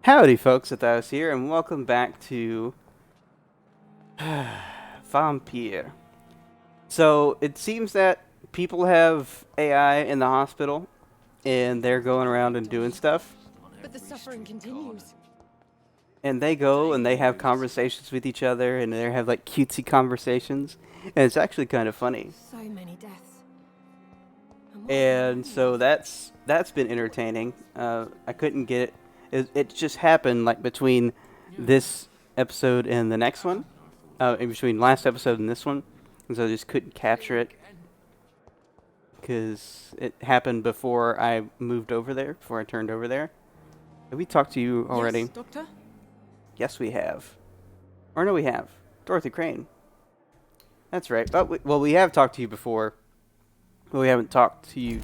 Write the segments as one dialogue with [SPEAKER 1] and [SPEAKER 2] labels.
[SPEAKER 1] Howdy folks, it's here, and welcome back to Vampyr. So, it seems that people have AI in the hospital, and they're going around and doing stuff.
[SPEAKER 2] But the suffering continues.
[SPEAKER 1] And they go and they have conversations with each other, and they have like cutesy conversations, and it's actually kind of funny.
[SPEAKER 2] So many deaths.
[SPEAKER 1] And so that's been entertaining. I couldn't get it just happened like between this episode and the next one, in between last episode and this one, and so I just couldn't capture it because it happened before I moved over there, before I turned over there. Have we talked to you already?
[SPEAKER 2] Yes, Doctor?
[SPEAKER 1] Yes, we have. Or no, we have. Dorothy Crane. That's right. Well, we have talked to you before, but we haven't talked to you.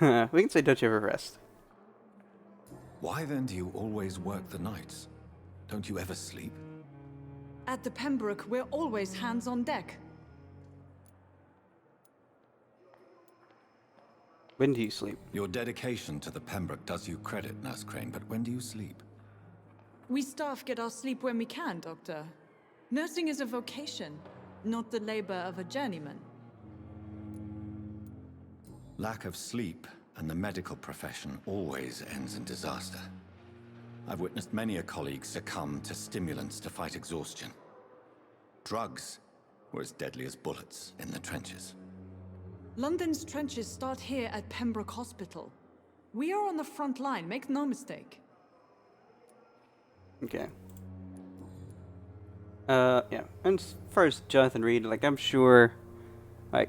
[SPEAKER 1] We can say, don't you ever rest.
[SPEAKER 3] Why then do you always work the nights? Don't you ever sleep?
[SPEAKER 4] At the Pembroke, we're always hands on deck.
[SPEAKER 1] When do you sleep?
[SPEAKER 3] Your dedication to the Pembroke does you credit, Nurse Crane, but when do you sleep?
[SPEAKER 4] We staff get our sleep when we can, Doctor. Nursing is a vocation, not the labor of a journeyman.
[SPEAKER 3] Lack of sleep and the medical profession always ends in disaster. I've witnessed many a colleague succumb to stimulants to fight exhaustion. Drugs were as deadly as bullets in the trenches.
[SPEAKER 4] London's trenches start here at Pembroke Hospital. We are on the front line, make no mistake.
[SPEAKER 1] Okay. Yeah. And as far as Jonathan Reid, like, I'm sure, like,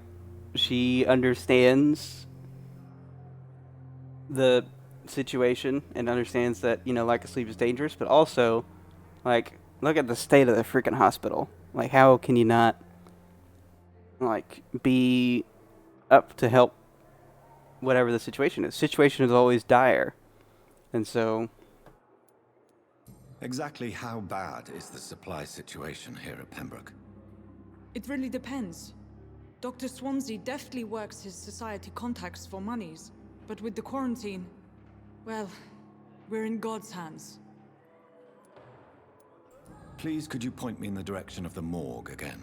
[SPEAKER 1] she understands the situation and understands that, lack of sleep is dangerous, but also, like, look at the state of the freaking hospital. Like, how can you not, like, be up to help whatever the situation is? Situation is always dire. And so...
[SPEAKER 3] Exactly how bad is the supply situation here at Pembroke?
[SPEAKER 4] It really depends. Dr. Swansea deftly works his society contacts for monies, but with the quarantine, well, we're in God's hands.
[SPEAKER 3] Please, could you point me in the direction of the morgue again?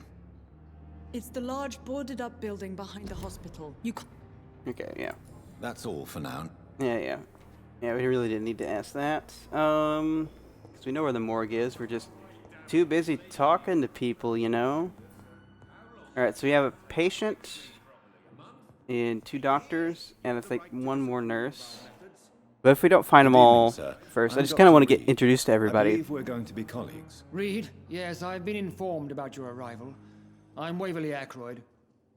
[SPEAKER 4] It's the large boarded-up building behind the hospital.
[SPEAKER 1] Okay, yeah.
[SPEAKER 3] That's all for now.
[SPEAKER 1] Yeah, we really didn't need to ask that. Because we know where the morgue is. We're just too busy talking to people, Alright, so we have a patient and 2 doctors, and I think 1 more nurse. But if we don't find them all first, I just kind of want to get introduced to
[SPEAKER 3] I
[SPEAKER 1] everybody.
[SPEAKER 3] believe we're going to be colleagues.
[SPEAKER 5] Reid, yes, I've been informed about your arrival. I'm Waverly Ackroyd.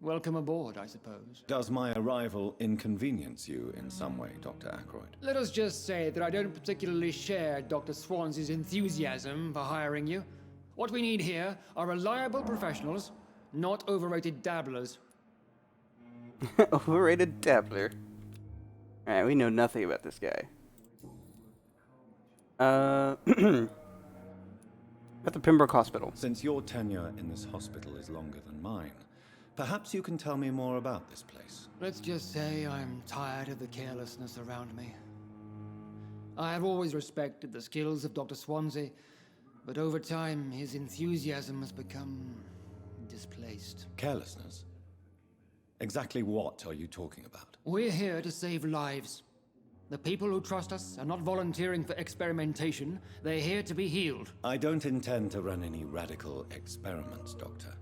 [SPEAKER 5] Welcome aboard, I suppose.
[SPEAKER 3] Does my arrival inconvenience you in some way, Dr. Ackroyd?
[SPEAKER 5] Let us just say that I don't particularly share Dr. Swansea's enthusiasm for hiring you. What we need here are reliable professionals, not overrated dabblers.
[SPEAKER 1] Overrated dabbler. Alright, we know nothing about this guy. At the Pembroke Hospital.
[SPEAKER 3] Since your tenure in this hospital is longer than mine, perhaps you can tell me more about this place.
[SPEAKER 5] Let's just say I'm tired of the carelessness around me. I have always respected the skills of Dr. Swansea, but over time his enthusiasm has become displaced.
[SPEAKER 3] Carelessness? Exactly what are you talking about?
[SPEAKER 5] We're here to save lives. The people who trust us are not volunteering for experimentation. They're here to be healed.
[SPEAKER 3] I don't intend to run any radical experiments, Doctor.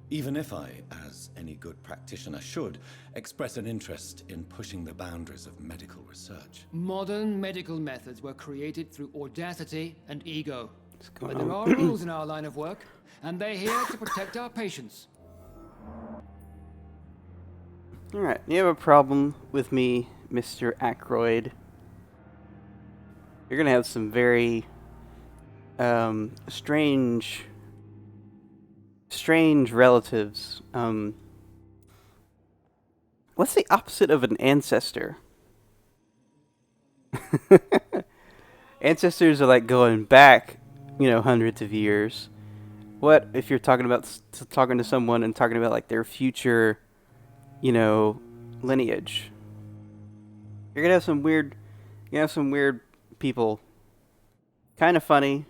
[SPEAKER 3] Even if I, as any good practitioner should, express an interest in pushing the boundaries of medical research.
[SPEAKER 5] Modern medical methods were created through audacity and ego.
[SPEAKER 1] going
[SPEAKER 5] But there
[SPEAKER 1] on?
[SPEAKER 5] are rules in our line of work, and they're here to protect our patients.
[SPEAKER 1] Alright, you have a problem with me, Mr. Ackroyd. You're gonna have some very strange relatives. What's the opposite of an ancestor? Ancestors are like going back, hundreds of years. What if you're talking to someone and talking about like their future, lineage? You're gonna have some weird, people, kind of funny,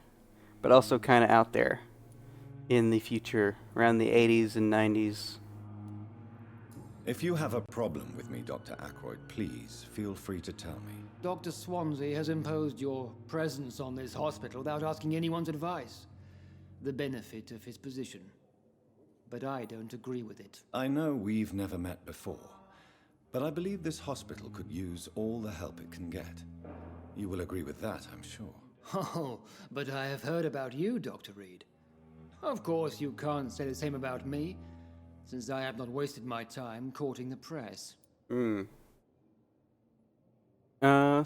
[SPEAKER 1] but also kind of out there in the future, around the 80s and 90s.
[SPEAKER 3] If you have a problem with me, Dr. Ackroyd, please feel free to tell me.
[SPEAKER 5] Dr. Swansea has imposed your presence on this hospital without asking anyone's advice. The benefit of his position. But I don't agree with it.
[SPEAKER 3] I know we've never met before, but I believe this hospital could use all the help it can get. You will agree with that, I'm sure.
[SPEAKER 5] Oh, but I have heard about you, Dr. Reid. Of course, you can't say the same about me, since I have not wasted my time courting the press.
[SPEAKER 1] So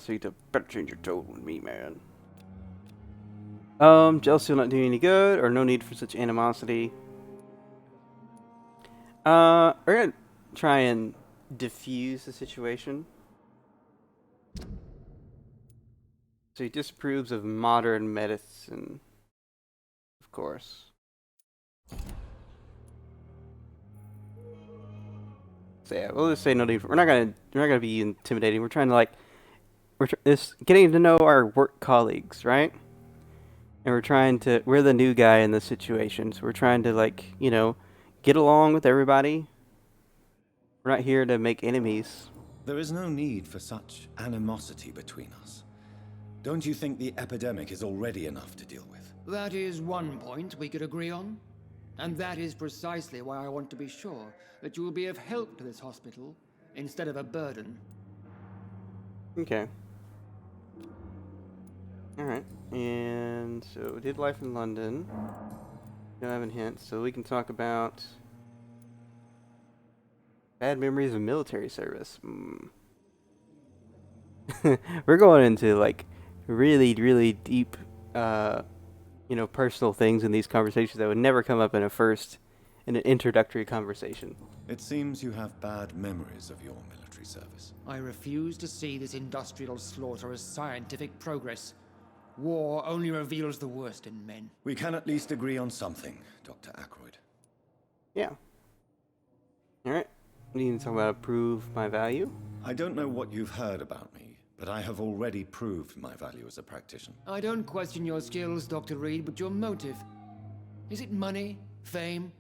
[SPEAKER 1] you better change your tone with me, man. Jealousy will not do you any good, or no need for such animosity. We're gonna try and diffuse the situation. So he disapproves of modern medicine, of course. So yeah, we'll just say no need. We're not gonna be intimidating. We're trying to getting to know our work colleagues, right? And we're the new guy in this situation, so we're trying to get along with everybody. We're not here to make enemies.
[SPEAKER 3] There is no need for such animosity between us. Don't you think the epidemic is already enough to deal with?
[SPEAKER 5] That is one point we could agree on. And that is precisely why I want to be sure that you will be of help to this hospital instead of a burden.
[SPEAKER 1] Okay. Alright. And so we did life in London. Don't have any hints, so we can talk about bad memories of military service. We're going into really, really deep personal things in these conversations that would never come up in an introductory conversation.
[SPEAKER 3] It seems you have bad memories of your military service.
[SPEAKER 5] I refuse to see this industrial slaughter as scientific progress. War only reveals the worst in men.
[SPEAKER 3] We can at least agree on something, Dr. Ackroyd.
[SPEAKER 1] Yeah. Alright. We need to talk about prove my value.
[SPEAKER 3] I don't know what you've heard about me, but I have already proved my value as a practitioner.
[SPEAKER 5] I don't question your skills, Dr. Reid, but your motive. Is it money, fame,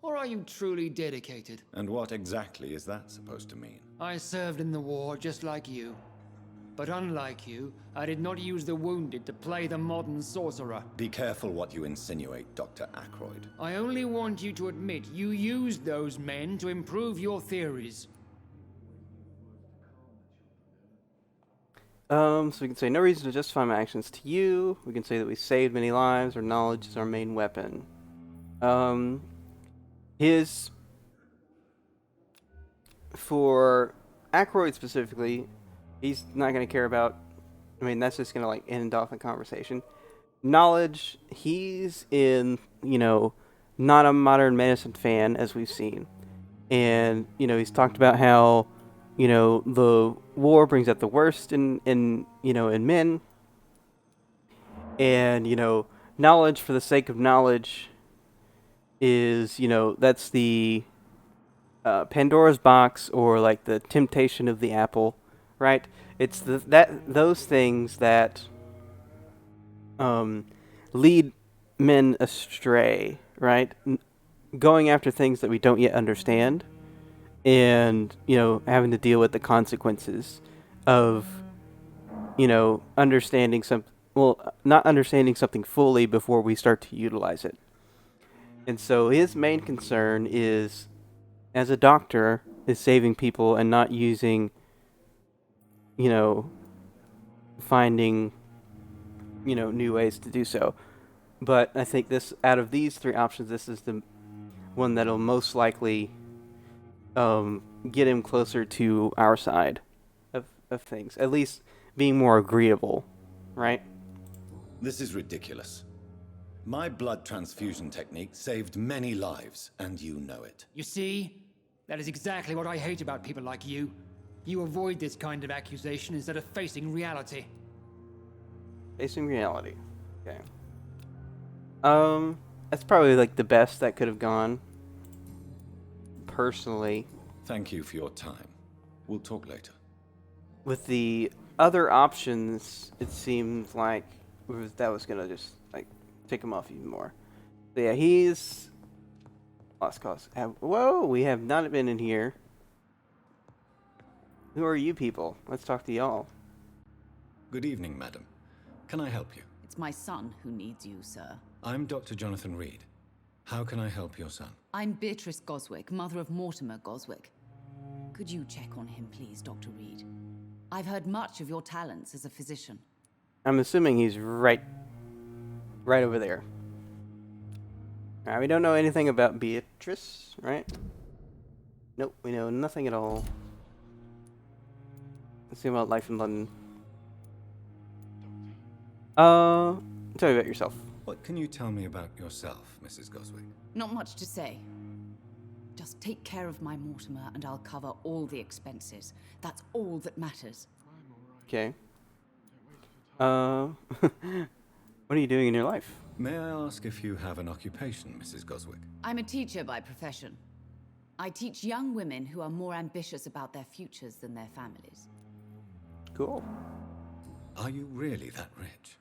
[SPEAKER 5] or are you truly dedicated?
[SPEAKER 3] And what exactly is that supposed to mean?
[SPEAKER 5] I served in the war just like you. But unlike you, I did not use the wounded to play the modern sorcerer.
[SPEAKER 3] Be careful what you insinuate, Dr. Ackroyd.
[SPEAKER 5] I only want you to admit you used those men to improve your theories.
[SPEAKER 1] So we can say no reason to justify my actions to you. We can say that we saved many lives. Our knowledge is our main weapon. For Ackroyd specifically, he's not going to care about. I mean, that's just going to end off the conversation. Knowledge, he's in, not a modern medicine fan, as we've seen. And, he's talked about how, the war brings out the worst in men. And, knowledge for the sake of knowledge is, that's the Pandora's box, or the temptation of the apple, right? It's those things that lead men astray, right? Going after things that we don't yet understand, and having to deal with the consequences of understanding not understanding something fully before we start to utilize it. And so his main concern is, as a doctor, is saving people and not using, finding, new ways to do so. But I think out of these three options, this is the one that'll most likely get him closer to our side of things. At least being more agreeable, right?
[SPEAKER 3] This is ridiculous. My blood transfusion technique saved many lives, and you know it.
[SPEAKER 5] You see? That is exactly what I hate about people like you. You avoid this kind of accusation instead of facing reality.
[SPEAKER 1] Facing reality. Okay. That's probably the best that could have gone. Personally.
[SPEAKER 3] Thank you for your time. We'll talk later.
[SPEAKER 1] with the other options, it seemed like that was gonna just like take him off even more. So yeah, he's lost cause. Whoa, we have not been in here. Who are you people? Let's talk to y'all.
[SPEAKER 3] Good evening, madam. Can I help you?
[SPEAKER 6] It's my son who needs you, sir.
[SPEAKER 3] I'm Dr. Jonathan Reid. How can I help your son?
[SPEAKER 6] I'm Beatrice Goswick, mother of Mortimer Goswick. Could you check on him, please, Dr. Reid? I've heard much of your talents as a physician.
[SPEAKER 1] I'm assuming he's right over there. Alright, we don't know anything about Beatrice, right? Nope, we know nothing at all. Let's see about life in London. Tell me about yourself.
[SPEAKER 3] What can you tell me about yourself, Mrs. Goswick?
[SPEAKER 6] Not much to say. Just take care of my Mortimer and I'll cover all the expenses. That's all that matters.
[SPEAKER 1] Okay. What are you doing in your life?
[SPEAKER 3] May I ask if you have an occupation, Mrs. Goswick?
[SPEAKER 6] I'm a teacher by profession. I teach young women who are more ambitious about their futures than their families.
[SPEAKER 1] Cool.
[SPEAKER 3] Are you really that rich?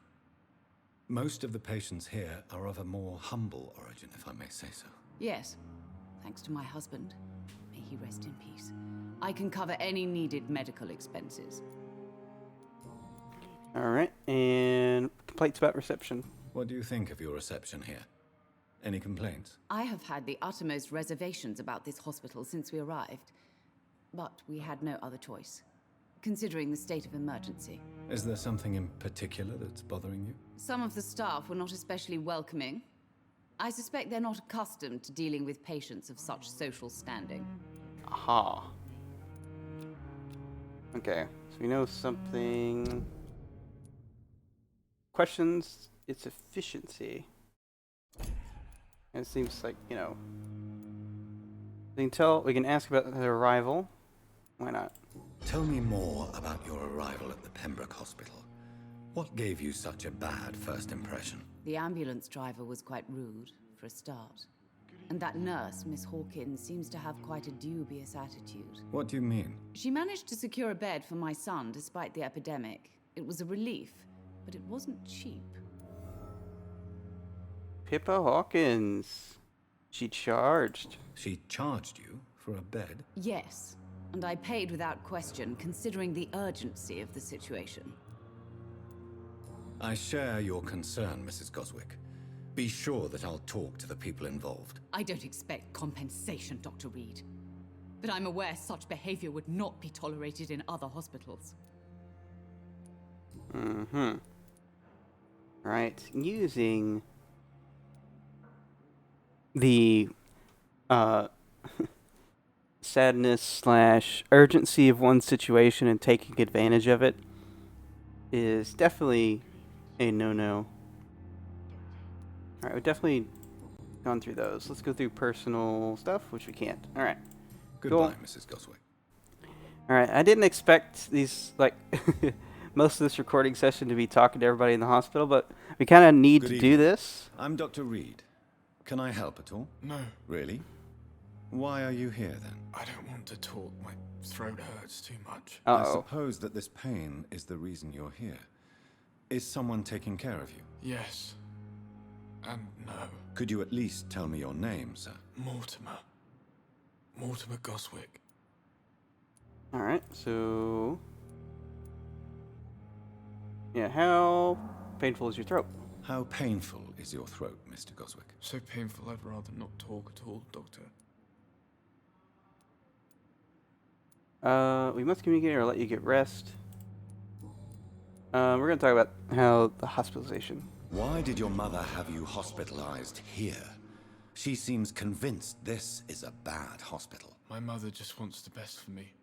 [SPEAKER 3] Most of the patients here are of a more humble origin, if I may say so.
[SPEAKER 6] Yes, thanks to my husband. May he rest in peace. I can cover any needed medical expenses.
[SPEAKER 1] Alright, and complaints about reception.
[SPEAKER 3] What do you think of your reception here? Any complaints?
[SPEAKER 6] I have had the uttermost reservations about this hospital since we arrived. But we had no other choice, considering the state of emergency.
[SPEAKER 3] Is there something in particular that's bothering you?
[SPEAKER 6] Some of the staff were not especially welcoming. I suspect they're not accustomed to dealing with patients of such social standing.
[SPEAKER 1] Aha. Okay, so we know something. Questions its efficiency. And it seems like, you know, we can ask about the arrival. Why not?
[SPEAKER 3] Tell me more about your arrival at the Pembroke Hospital. What gave you such a bad first impression?
[SPEAKER 6] The ambulance driver was quite rude, for a start. And that nurse, Miss Hawkins, seems to have quite a dubious attitude.
[SPEAKER 3] What do you mean?
[SPEAKER 6] She managed to secure a bed for my son despite the epidemic. It was a relief, but it wasn't cheap.
[SPEAKER 1] Pippa Hawkins. She charged.
[SPEAKER 3] She charged you for a bed?
[SPEAKER 6] Yes, and I paid without question, considering the urgency of the situation.
[SPEAKER 3] I share your concern, Mrs. Goswick. Be sure that I'll talk to the people involved.
[SPEAKER 6] I don't expect compensation, Dr. Reid. But I'm aware such behavior would not be tolerated in other hospitals.
[SPEAKER 1] Mm-hmm. Right. Using the sadness / urgency of one situation and taking advantage of it is definitely a no-no. Alright, we've definitely gone through those. Let's go through personal stuff, which we can't. Alright.
[SPEAKER 3] Goodbye,
[SPEAKER 1] Cool.
[SPEAKER 3] Mrs. Goswick.
[SPEAKER 1] Alright, I didn't expect these, like, most of this recording session to be talking to everybody in the hospital, but we kind of need
[SPEAKER 3] Good
[SPEAKER 1] to
[SPEAKER 3] evening.
[SPEAKER 1] do this.
[SPEAKER 3] I'm Dr. Reid. Can I help at all?
[SPEAKER 7] No,
[SPEAKER 3] Really? Why are you here then?
[SPEAKER 7] I don't want to talk. My throat hurts too much.
[SPEAKER 3] I
[SPEAKER 1] Uh-oh.
[SPEAKER 3] suppose that this pain is the reason you're here. Is someone taking care of you?
[SPEAKER 7] Yes. And no.
[SPEAKER 3] Could you at least tell me your name, sir?
[SPEAKER 7] Mortimer. Mortimer Goswick.
[SPEAKER 1] Alright, so... yeah, how painful is your throat?
[SPEAKER 3] How painful is your throat, Mr. Goswick?
[SPEAKER 7] So painful I'd rather not talk at all, Doctor.
[SPEAKER 1] We must communicate or let you get rest. We're going to talk about how the hospitalization.
[SPEAKER 3] Why did your mother have you hospitalized here? She seems convinced this is a bad hospital.
[SPEAKER 7] My mother just wants the best for me.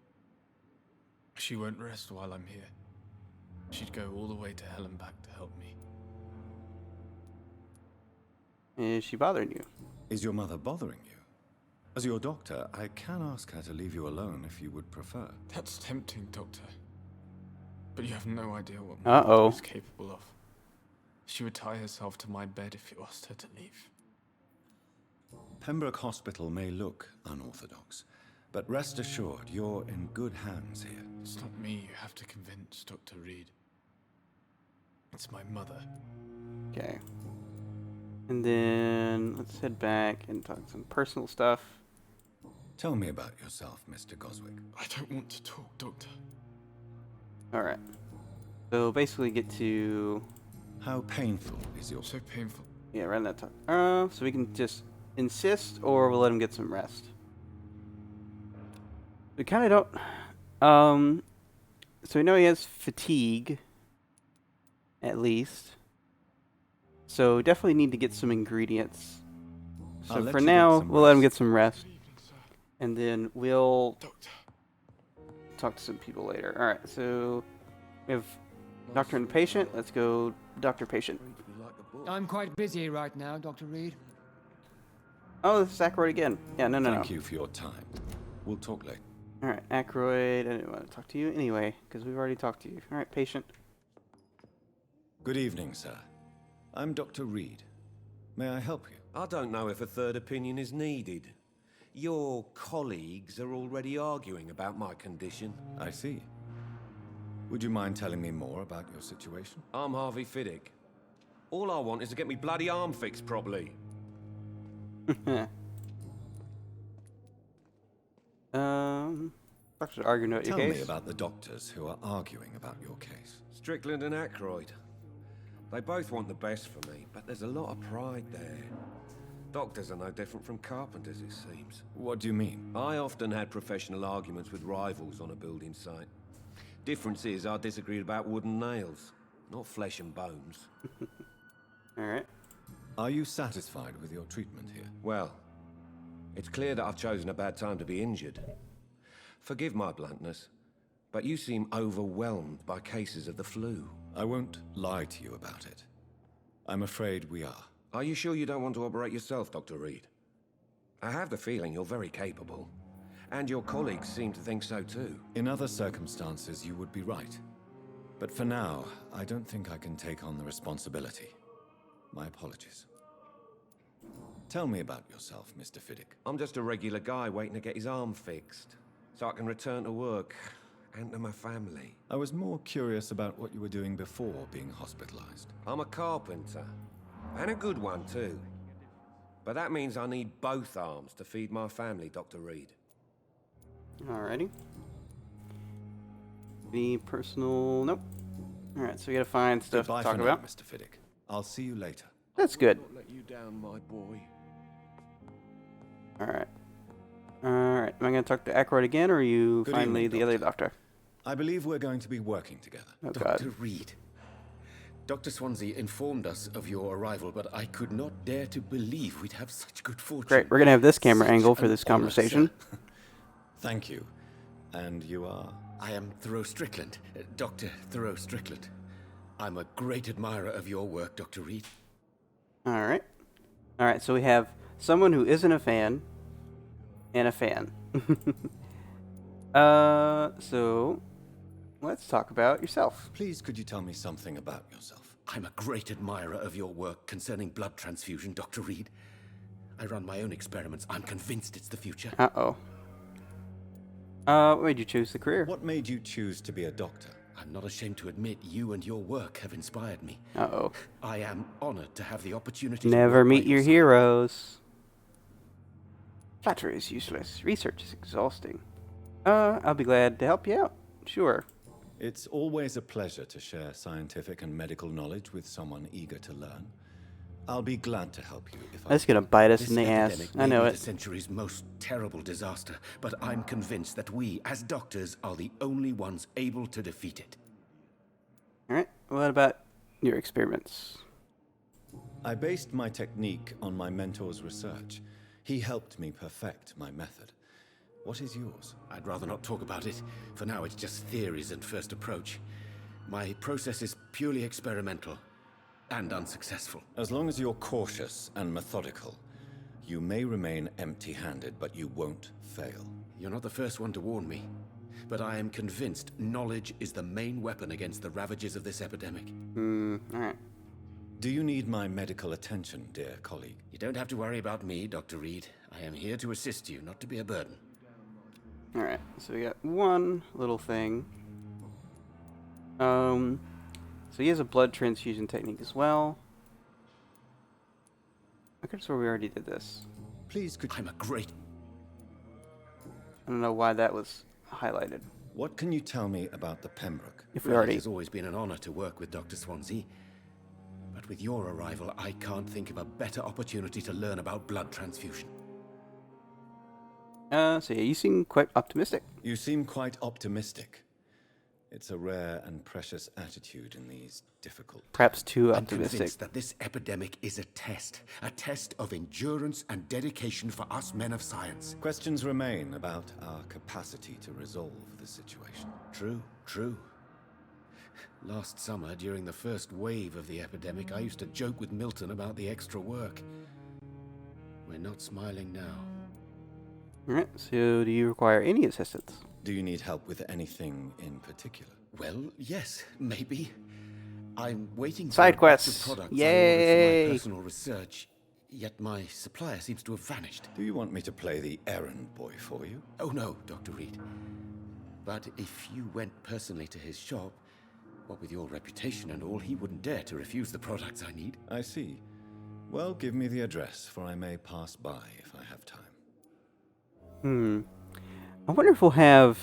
[SPEAKER 7] She won't rest while I'm here. She'd go all the way to hell and back to help me.
[SPEAKER 1] Is she bothering you?
[SPEAKER 3] Is your mother bothering you? As your doctor, I can ask her to leave you alone if you would prefer.
[SPEAKER 7] That's tempting, Doctor. But you have no idea what my
[SPEAKER 1] Uh-oh.
[SPEAKER 7] mother is capable of. She would tie herself to my bed if you asked her to leave.
[SPEAKER 3] Pembroke Hospital may look unorthodox, but rest assured you're in good hands here.
[SPEAKER 7] It's not me you have to convince Dr. Reid. It's my mother.
[SPEAKER 1] Okay. And then let's head back and talk some personal stuff.
[SPEAKER 3] Tell me about yourself, Mr. Goswick.
[SPEAKER 7] I don't want to talk, Doctor.
[SPEAKER 1] All right. So basically get to...
[SPEAKER 3] How painful is your...
[SPEAKER 7] So painful.
[SPEAKER 1] Yeah, right in that time. So we can just insist, or we'll let him get some rest. We kind of don't... So we know he has fatigue, at least. So definitely need to get some ingredients.
[SPEAKER 3] I'll
[SPEAKER 1] So
[SPEAKER 3] let
[SPEAKER 1] for
[SPEAKER 3] you
[SPEAKER 1] now,
[SPEAKER 3] get some
[SPEAKER 1] we'll let him
[SPEAKER 3] rest.
[SPEAKER 1] get some rest. And then we'll
[SPEAKER 7] Doctor.
[SPEAKER 1] talk to some people later. Alright, so we have doctor and patient. Let's go doctor-patient.
[SPEAKER 5] I'm quite busy right now, Dr. Reid.
[SPEAKER 1] Oh, this is Ackroyd again. Yeah, no.
[SPEAKER 3] Thank you for your time. We'll talk later.
[SPEAKER 1] Alright, Ackroyd, I didn't want to talk to you anyway, because we've already talked to you. Alright, patient.
[SPEAKER 3] Good evening, sir. I'm Dr. Reid. May I help you?
[SPEAKER 8] I don't know if a third opinion is needed. Your colleagues are already arguing about my condition.
[SPEAKER 3] I see. Would you mind telling me more about your situation?
[SPEAKER 8] I'm Harvey Fiddick. All I want is to get me bloody arm fixed properly.
[SPEAKER 1] Doctor's arguing about your
[SPEAKER 3] Tell
[SPEAKER 1] case.
[SPEAKER 3] me about the doctors who are arguing about your case.
[SPEAKER 8] Strickland and Ackroyd. They both want the best for me, but there's a lot of pride there. Doctors are no different from carpenters, it seems.
[SPEAKER 3] What do you mean?
[SPEAKER 8] I often had professional arguments with rivals on a building site. Difference is I disagreed about wooden nails, not flesh and bones.
[SPEAKER 1] Alright.
[SPEAKER 3] Are you satisfied with your treatment here?
[SPEAKER 8] Well, it's clear that I've chosen a bad time to be injured. Forgive my bluntness, but you seem overwhelmed by cases of the flu.
[SPEAKER 3] I won't lie to you about it. I'm afraid we are.
[SPEAKER 8] Are you sure you don't want to operate yourself, Dr. Reid? I have the feeling you're very capable, and your colleagues seem to think so too.
[SPEAKER 3] In other circumstances, you would be right. But for now, I don't think I can take on the responsibility. My apologies. Tell me about yourself, Mr. Fiddick.
[SPEAKER 8] I'm just a regular guy waiting to get his arm fixed, so I can return to work and to my family.
[SPEAKER 3] I was more curious about what you were doing before being hospitalized.
[SPEAKER 8] I'm a carpenter, and a good one too. But that means I need both arms to feed my family, Dr. Reid.
[SPEAKER 1] Alrighty. Any personal... Nope. Alright, so we gotta find stuff
[SPEAKER 3] Goodbye
[SPEAKER 1] to talk
[SPEAKER 3] for
[SPEAKER 1] about.
[SPEAKER 3] now, Mr. Fiddick. I'll see you later.
[SPEAKER 1] That's good.
[SPEAKER 8] Not let you down, my boy.
[SPEAKER 1] Alright. Alright, am I gonna talk to Ackroyd again, or are you
[SPEAKER 3] Good
[SPEAKER 1] finally
[SPEAKER 3] evening,
[SPEAKER 1] the other
[SPEAKER 3] Doctor.
[SPEAKER 1] doctor?
[SPEAKER 3] I believe we're going to be working together.
[SPEAKER 1] Oh
[SPEAKER 9] Dr.
[SPEAKER 1] god.
[SPEAKER 9] Reid. Dr. Swansea informed us of your arrival, but I could not dare to believe we'd have such good fortune.
[SPEAKER 1] Great, we're gonna have this camera
[SPEAKER 9] Such
[SPEAKER 1] angle for
[SPEAKER 9] an
[SPEAKER 1] this
[SPEAKER 9] honor,
[SPEAKER 1] conversation.
[SPEAKER 9] sir.
[SPEAKER 3] Thank you. And you are?
[SPEAKER 9] I am Thoreau Strickland, Dr. Thoreau Strickland. I'm a great admirer of your work, Dr. Reid.
[SPEAKER 1] Alright. Alright, so we have someone who isn't a fan, and a fan. So let's talk about yourself.
[SPEAKER 3] Please, could you tell me something about yourself?
[SPEAKER 9] I'm a great admirer of your work concerning blood transfusion, Dr. Reid. I run my own experiments. I'm convinced it's the future.
[SPEAKER 1] Uh-oh. What made you choose the career?
[SPEAKER 3] What made you choose to be a doctor?
[SPEAKER 9] I'm not ashamed to admit you and your work have inspired me.
[SPEAKER 1] Uh-oh.
[SPEAKER 9] I am honored to have the opportunity to
[SPEAKER 1] Never
[SPEAKER 9] work by
[SPEAKER 1] meet your
[SPEAKER 9] side.
[SPEAKER 1] heroes. Flattery is useless. Research is exhausting. I'll be glad to help you out. Sure.
[SPEAKER 3] It's always a pleasure to share scientific and medical knowledge with someone eager to learn. I'll be glad to help you if I
[SPEAKER 1] That's gonna bite us
[SPEAKER 9] This
[SPEAKER 1] in the ass.
[SPEAKER 9] epidemic
[SPEAKER 1] I know
[SPEAKER 9] may be
[SPEAKER 1] it.
[SPEAKER 9] the century's most terrible disaster, but I'm convinced that we, as doctors, are the only ones able to defeat it.
[SPEAKER 1] Alright, what about your experiments?
[SPEAKER 3] I based my technique on my mentor's research. He helped me perfect my method. What is yours?
[SPEAKER 9] I'd rather not talk about it. For now, it's just theories and first approach. My process is purely experimental and unsuccessful.
[SPEAKER 3] As long as you're cautious and methodical, you may remain empty-handed, but you won't fail.
[SPEAKER 9] You're not the first one to warn me, but I am convinced knowledge is the main weapon against the ravages of this epidemic.
[SPEAKER 1] Alright.
[SPEAKER 3] Do you need my medical attention, dear colleague?
[SPEAKER 9] You don't have to worry about me, Dr. Reid. I am here to assist you, not to be a burden.
[SPEAKER 1] Alright, so we got one little thing. So he has a blood transfusion technique as well. I could have sworn we already did this.
[SPEAKER 3] Please, could
[SPEAKER 9] I'm a great...
[SPEAKER 1] I don't know why that was highlighted.
[SPEAKER 3] what can you tell me about the Pembroke?
[SPEAKER 1] If we
[SPEAKER 9] It
[SPEAKER 1] already...
[SPEAKER 9] has always been an honor to work with Dr. Swansea. But with your arrival, I can't think of a better opportunity to learn about blood transfusion.
[SPEAKER 1] So yeah, you seem quite optimistic.
[SPEAKER 3] You seem quite optimistic. It's a rare and precious attitude in these difficult...
[SPEAKER 1] Perhaps too
[SPEAKER 9] I'm
[SPEAKER 1] optimistic.
[SPEAKER 9] convinced that this epidemic is a test of endurance and dedication for us men of science.
[SPEAKER 3] Questions remain about our capacity to resolve the situation.
[SPEAKER 9] True. Last summer, during the first wave of the epidemic, I used to joke with Milton about the extra work. We're not smiling now.
[SPEAKER 1] Alright, so do you require any assistance?
[SPEAKER 3] Do you need help with anything in particular?
[SPEAKER 9] Well, yes, maybe. I'm waiting for
[SPEAKER 1] Side
[SPEAKER 9] a batch
[SPEAKER 1] quests.
[SPEAKER 9] of products I
[SPEAKER 1] Yay!
[SPEAKER 9] ordered for my personal research, yet my supplier seems to have vanished.
[SPEAKER 3] Do you want me to play the errand boy for you?
[SPEAKER 9] Oh no, Dr. Reid. But if you went personally to his shop, what with your reputation and all, he wouldn't dare to refuse the products I need.
[SPEAKER 3] I see. Well, give me the address, for I may pass by if I have time.
[SPEAKER 1] I wonder if we'll have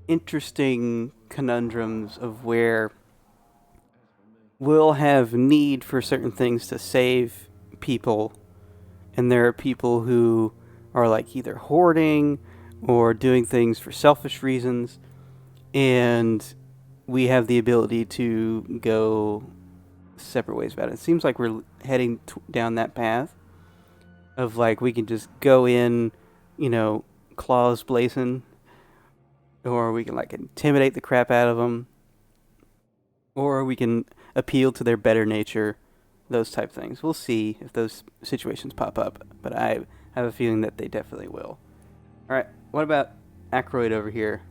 [SPEAKER 1] interesting conundrums of where we'll have need for certain things to save people, and there are people who are like either hoarding or doing things for selfish reasons, and we have the ability to go separate ways about it. It seems like we're heading down that path of like we can just go in, you know, claws blazing, or we can like intimidate the crap out of them, or we can appeal to their better nature, those type of things. We'll see if those situations pop up, but I have a feeling that they definitely will. Alright, what about Aykroyd over here?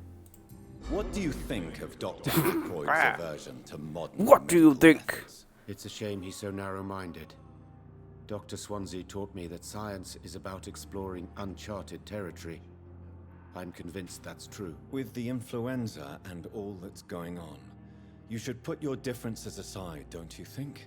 [SPEAKER 3] What do you think of Dr. Aykroyd's aversion to modern...
[SPEAKER 1] What do you
[SPEAKER 3] medical
[SPEAKER 1] think?
[SPEAKER 3] methods?
[SPEAKER 9] It's a shame he's so narrow-minded. Dr. Swansea taught me that science is about exploring uncharted territory. I'm convinced that's true.
[SPEAKER 3] With the influenza and all that's going on, you should put your differences aside, don't you think?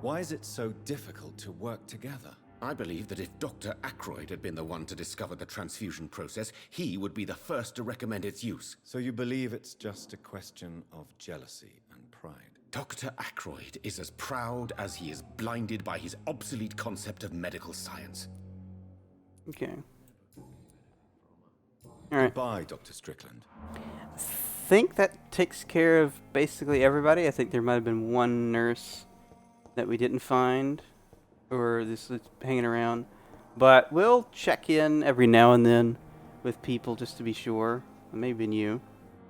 [SPEAKER 3] Why is it so difficult to work together?
[SPEAKER 9] I believe that if Dr. Aykroyd had been the one to discover the transfusion process, he would be the first to recommend its use.
[SPEAKER 3] So you believe it's just a question of jealousy and pride?
[SPEAKER 9] Dr. Aykroyd is as proud as he is blinded by his obsolete concept of medical science.
[SPEAKER 1] Okay. Alright.
[SPEAKER 3] Goodbye, Dr. Strickland.
[SPEAKER 1] Think that takes care of basically everybody. I think there might have been one nurse that we didn't find, or this is hanging around. But we'll check in every now and then with people just to be sure. Maybe you.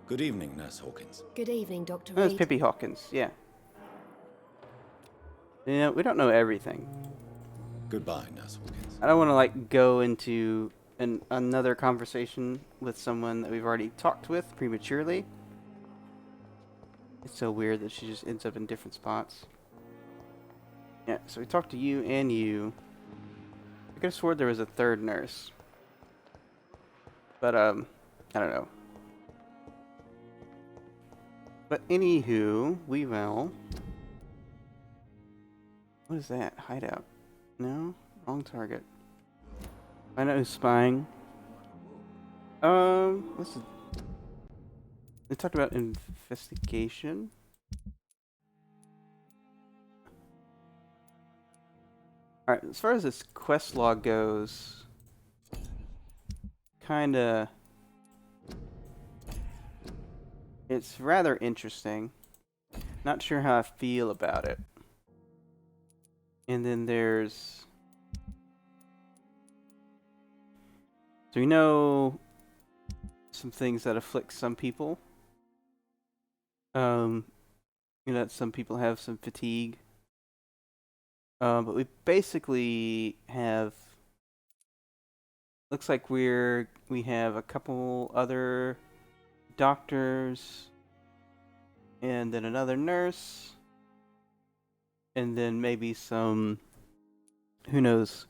[SPEAKER 3] Good evening, Nurse Hawkins.
[SPEAKER 2] Good evening, Dr.
[SPEAKER 1] Oh, it's
[SPEAKER 2] Reid.
[SPEAKER 1] Pippi Hawkins, yeah. Yeah, we don't know everything.
[SPEAKER 3] Goodbye, Nurse Hawkins.
[SPEAKER 1] I don't want to like go into another conversation with someone that we've already talked with prematurely. It's so weird that she just ends up in different spots. Yeah, so we talked to you and you. I could have sworn there was a third nurse. But, I don't know. But anywho, we will... What is that? Hideout. No? Wrong target. Find out who's spying. What's it? They talked about investigation. Alright, as far as this quest log goes, kinda... It's rather interesting. Not sure how I feel about it. And then there's... So we know some things that afflict some people. You know that some people have some fatigue. But we basically have... Looks like we have a couple other doctors, and then another nurse, and then maybe some, who knows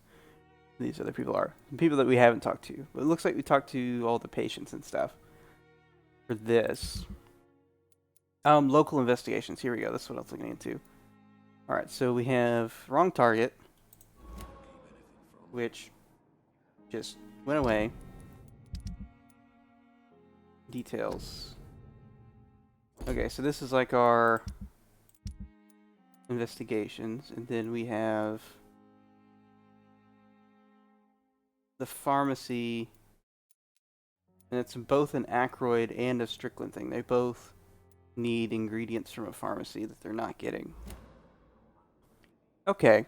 [SPEAKER 1] who these other people are. Some people that we haven't talked to. But it looks like we talked to all the patients and stuff for this. Local investigations. Here we go. That's what I was looking into. Alright, so we have wrong target, which just went away. Details. Okay, so this is like our investigations, and then we have the pharmacy, and it's both an Ackroyd and a Strickland thing. They both need ingredients from a pharmacy that they're not getting. Okay,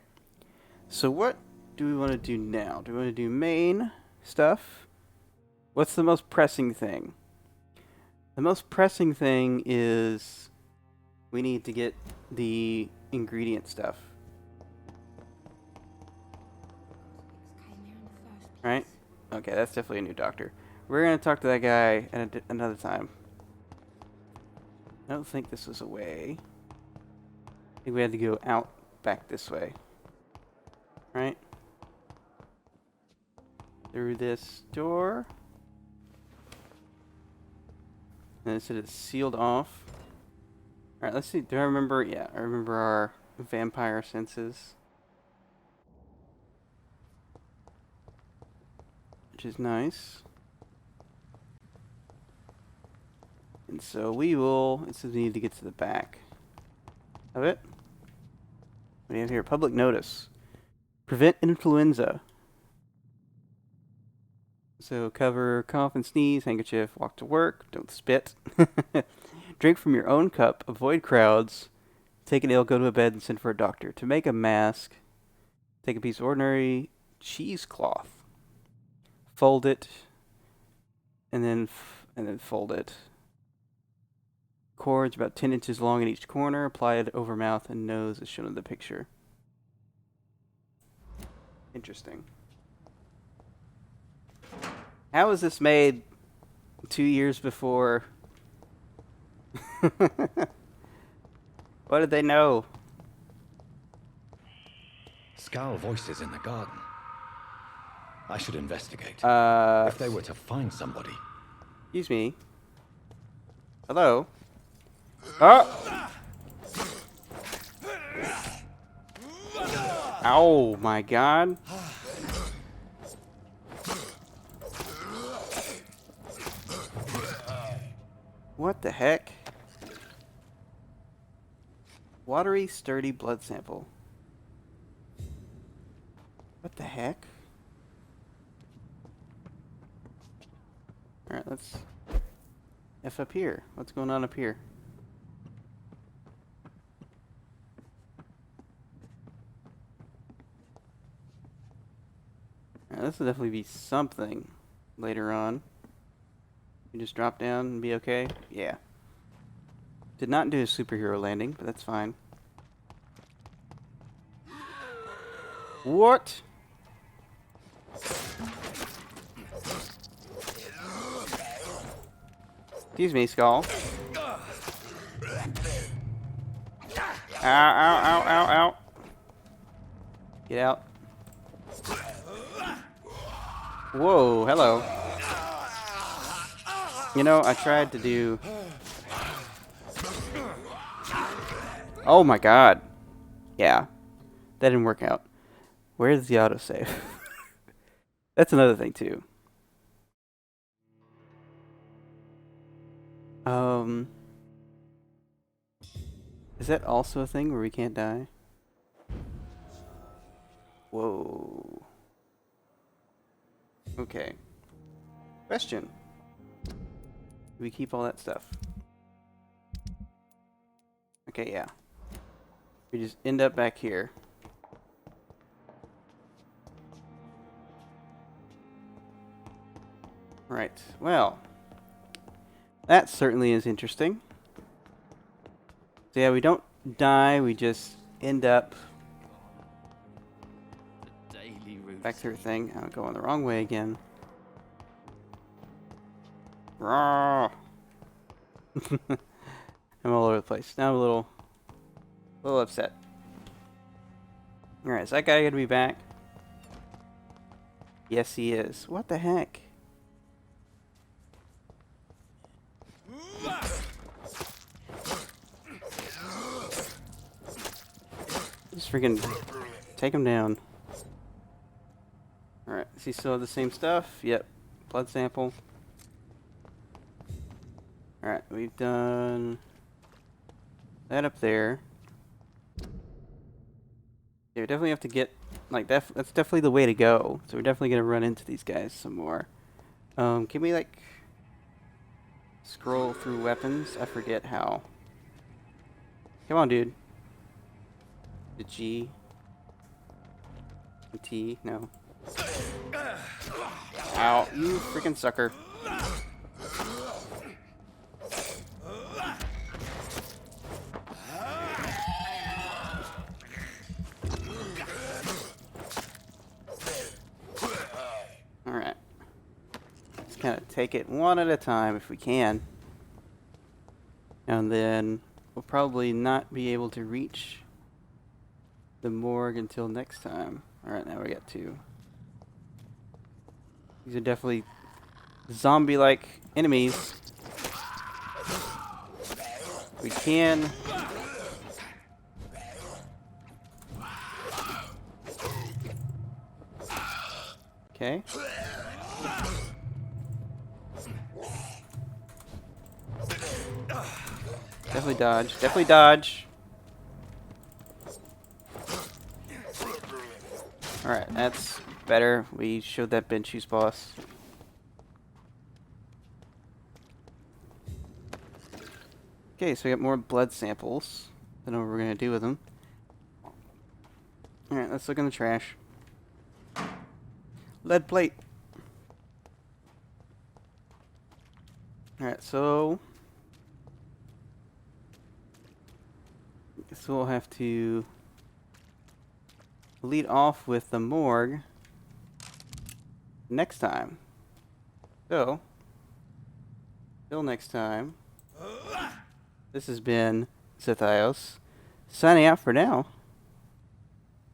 [SPEAKER 1] so what do we want to do now? Do we want to do main stuff? What's the most pressing thing? The most pressing thing is we need to get the ingredient stuff. Right? Okay, that's definitely a new doctor. We're going to talk to that guy at another time. I don't think this was a way. I think we had to go out back this way. Right? Through this door. And it said it's sealed off. Alright, let's see. Do I remember? Yeah, I remember our vampire senses. Which is nice. And so we will... It says we need to get to the back of it. What do we have here? Public notice. Prevent influenza. So cover, cough and sneeze, handkerchief, walk to work, don't spit. Drink from your own cup, avoid crowds, take an ill, go to bed and send for a doctor. To make a mask, take a piece of ordinary cheesecloth, fold it, and then fold it. Cords about 10 inches long in each corner, apply it over mouth and nose as shown in the picture. Interesting. How was this made 2 years before? What did they know?
[SPEAKER 3] Scowl voices in the garden. I should investigate. If they were to find somebody.
[SPEAKER 1] Excuse me. Hello? Oh! Oh my god. What the heck? Watery, sturdy blood sample. What the heck? Alright, let's F up here. What's going on up here? Alright, this will definitely be something later on. You just drop down and be okay? Yeah. Did not do a superhero landing, but that's fine. What? Excuse me, Skull. Ow, ow, ow, ow, ow. Get out. Whoa, hello. You know, I tried to do... Oh my god. Yeah. That didn't work out. Where's the autosave? That's another thing, too. Is that also a thing where we can't die? Whoa. Okay. Question. Do we keep all that stuff? Okay, yeah. We just end up back here. Right. Well, that certainly is interesting. So yeah, we don't die, we just end up back through a thing. I'm going the wrong way again. Rawr. I'm all over the place. Now I'm a little upset. Alright, is that guy gonna be back? Yes, he is. What the heck? Just freaking take him down. Alright, does he still have the same stuff? Yep. Blood sample. Alright, we've done that up there. Yeah, we definitely have to get, like, that's definitely the way to go. So we're definitely going to run into these guys some more. Can we, like, scroll through weapons? I forget how. Come on, dude. The G. The T. No. Ow, you freaking sucker. Alright. Just kind of take it one at a time if we can. And then we'll probably not be able to reach the morgue until next time. Alright, now we got 2. These are definitely zombie-like enemies. We can... Okay. Definitely dodge. Definitely dodge. Alright, that's better. We showed that bench use boss. Okay, so we got more blood samples. Don't know what we're gonna do with them. Alright, let's look in the trash. Lead plate. Alright, so I guess we'll have to lead off with the morgue next time. So, till next time, this has been Zethios, signing out for now.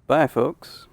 [SPEAKER 1] Bye, folks.